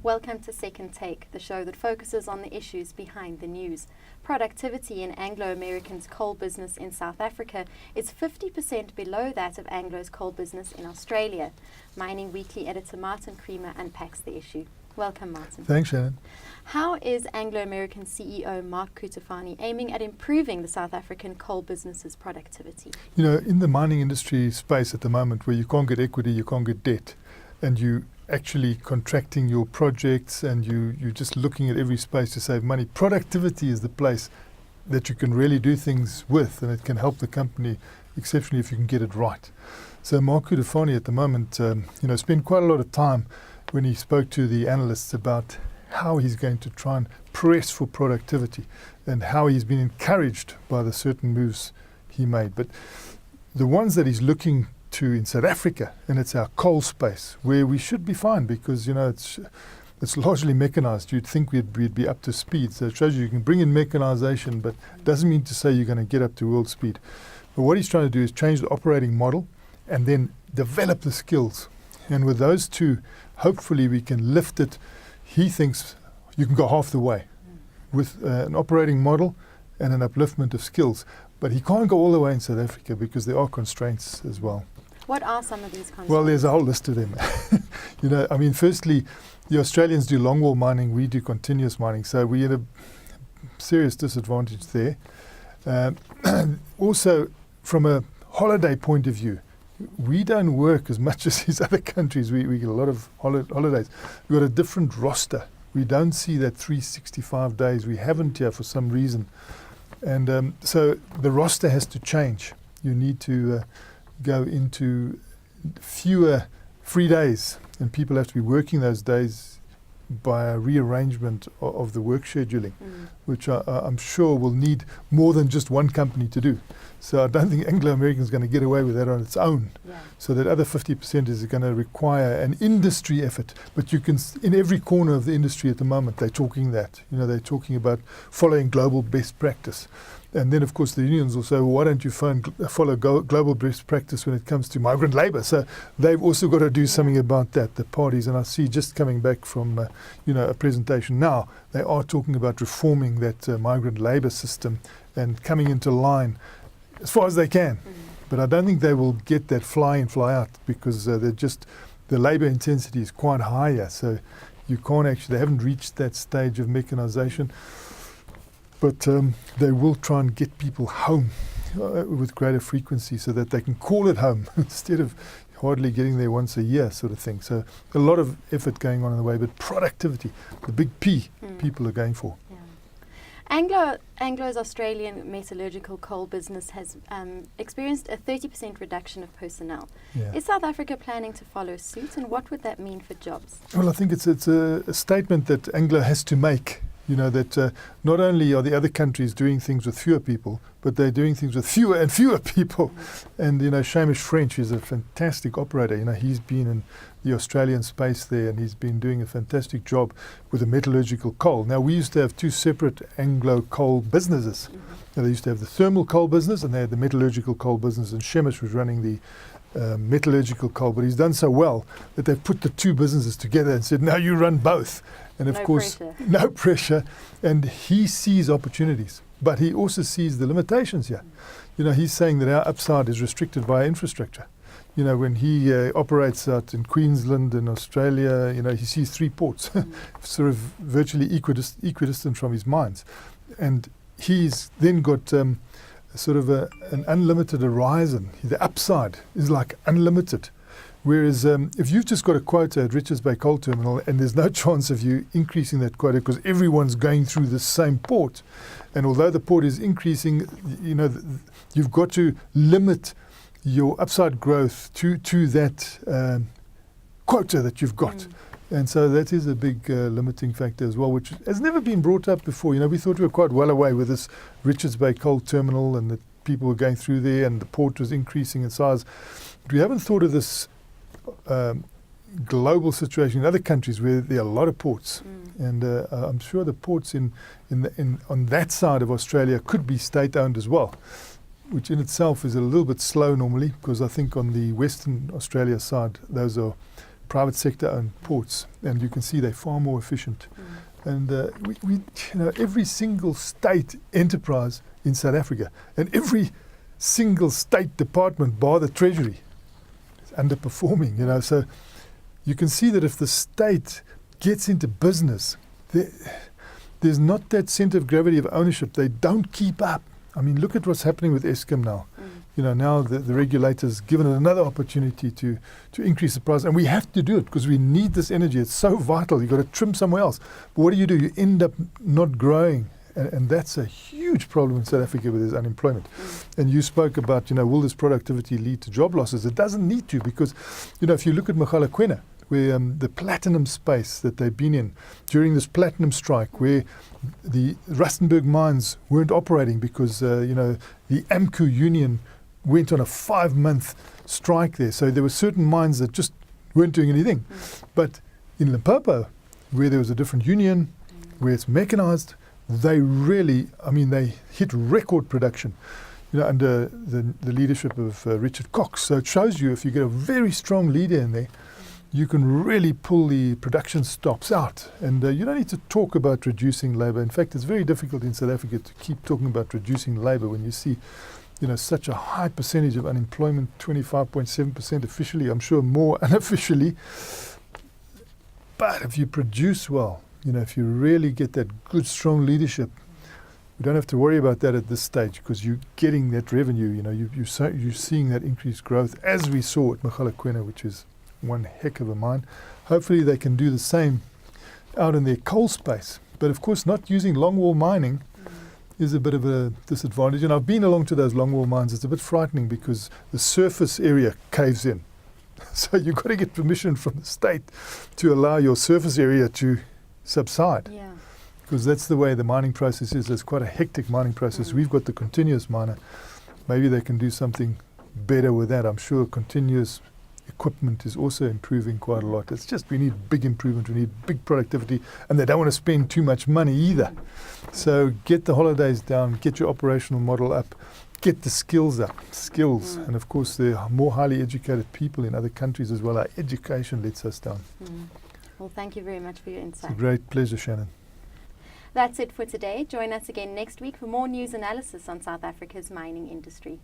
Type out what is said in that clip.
Welcome to Second Take, the show that focuses on the issues behind the news. Productivity in Anglo-American's coal business in South Africa is 50% below that of Anglo's coal business in Australia. Mining Weekly editor Martin Creamer unpacks the issue. Welcome, Martin. Thanks, Shannon. How is Anglo-American CEO Mark Cutifani aiming at improving the South African coal business's productivity? You know, in the mining industry space at the moment, where you can't get equity, you can't get debt, and you actually contracting your projects and you're just looking at every space to save money. Productivity is the place that you can really do things with, and it can help the company exceptionally if you can get it right. So Mark Cutifani at the moment, spent quite a lot of time when he spoke to the analysts about how he's going to try and press for productivity and how he's been encouraged by the certain moves he made. But the ones that he's looking to in South Africa, and it's our coal space, where we should be fine because, it's largely mechanized. You'd think we'd be up to speed. So it shows you can bring in mechanization, but doesn't mean to say you're going to get up to world speed. But what he's trying to do is change the operating model and then develop the skills. And with those two, hopefully we can lift it. He thinks you can go half the way with an operating model and an upliftment of skills. But he can't go all the way in South Africa because there are constraints as well. What are some of these constraints? Well, there's a whole list of them. Firstly, the Australians do longwall mining, we do continuous mining. So we're at a serious disadvantage there. Also, from a holiday point of view, we don't work as much as these other countries. We get a lot of holidays. We've got a different roster. We don't see that 365 days. We haven't here for some reason. And so the roster has to change. You need to go into fewer free days, and people have to be working those days by a rearrangement of the work scheduling, which I'm sure will need more than just one company to do. So I don't think Anglo-American is going to get away with that on its own. Yeah. So that other 50% is going to require an industry effort. But you can, in every corner of the industry at the moment, they're talking that. They're talking about following global best practice. And then, of course, the unions will say, well, why don't you follow global best practice when it comes to migrant labour? So they've also got to do something about that, the parties. And I see just coming back from, a presentation now, they are talking about reforming that migrant labour system and coming into line as far as they can. But I don't think they will get that fly in, fly out because the labour intensity is quite higher. So you can't they haven't reached that stage of mechanisation. But they will try and get people home with greater frequency so that they can call it home instead of hardly getting there once a year sort of thing. So a lot of effort going on in the way, but productivity, the big P, people are going for. Yeah. Anglo's Australian metallurgical coal business has experienced a 30% reduction of personnel. Yeah. Is South Africa planning to follow suit, and what would that mean for jobs? Well, I think it's a statement that Anglo has to make. That not only are the other countries doing things with fewer people, but they're doing things with fewer and fewer people. And, Seamus French is a fantastic operator. He's been in the Australian space there, and he's been doing a fantastic job with the metallurgical coal. Now, we used to have two separate Anglo coal businesses. Now, they used to have the thermal coal business, and they had the metallurgical coal business, and Seamus was running the metallurgical coal, but he's done so well that they've put the two businesses together and said, now you run both. And of course, no pressure. And he sees opportunities, but he also sees the limitations here. He's saying that our upside is restricted by infrastructure. When he operates out in Queensland and Australia, he sees three ports, sort of virtually equidistant from his mines. And he's then got sort of an unlimited horizon. The upside is like unlimited. Whereas if you've just got a quota at Richards Bay Coal Terminal and there's no chance of you increasing that quota because everyone's going through the same port, and although the port is increasing, you've got to limit your upside growth to that quota that you've got. And so that is a big limiting factor as well, which has never been brought up before. We thought we were quite well away with this Richards Bay Coal Terminal and that people were going through there and the port was increasing in size. But we haven't thought of this global situation in other countries where there are a lot of ports. And I'm sure the ports on that side of Australia could be state-owned as well, which in itself is a little bit slow normally, because I think on the Western Australia side, those are private sector owned ports, and you can see they're far more efficient. And every single state enterprise in South Africa and every single state department, bar the Treasury, is underperforming. So you can see that if the state gets into business, there's not that centre of gravity of ownership. They don't keep up. I mean, look at what's happening with Eskom now. Now the regulator's given it another opportunity to increase the price. And we have to do it because we need this energy. It's so vital. You've got to trim somewhere else. But what do? You end up not growing. And that's a huge problem in South Africa with this unemployment. And you spoke about, will this productivity lead to job losses? It doesn't need to, because, if you look at Mogalakwena, where the platinum space that they've been in during this platinum strike, where the Rustenburg mines weren't operating because, the AMCU union went on a 5-month strike there. So there were certain mines that just weren't doing anything. But in Limpopo, where there was a different union, where it's mechanized, they really, they hit record production, under the leadership of Richard Cox. So it shows you if you get a very strong leader in there, you can really pull the production stops out. And you don't need to talk about reducing labour. In fact, it's very difficult in South Africa to keep talking about reducing labour when you see, such a high percentage of unemployment, 25.7% officially, I'm sure more unofficially. But if you produce well, if you really get that good, strong leadership, we don't have to worry about that at this stage because you're getting that revenue. You're seeing that increased growth as we saw at Mogalakwena, which is one heck of a mine. Hopefully they can do the same out in their coal space. But of course, not using longwall mining is a bit of a disadvantage. And I've been along to those longwall mines. It's a bit frightening because the surface area caves in. So you've got to get permission from the state to allow your surface area to subside. Yeah. Because that's the way the mining process is. It's quite a hectic mining process. We've got the continuous miner. Maybe they can do something better with that. I'm sure continuous equipment is also improving quite a lot. It's just we need big improvement, we need big productivity, and they don't want to spend too much money either. So get the holidays down, get your operational model up, get the skills up, And of course there are more highly educated people in other countries as well. Our education lets us down. Well, thank you very much for your insight. It's a great pleasure, Shannon. That's it for today. Join us again next week for more news analysis on South Africa's mining industry.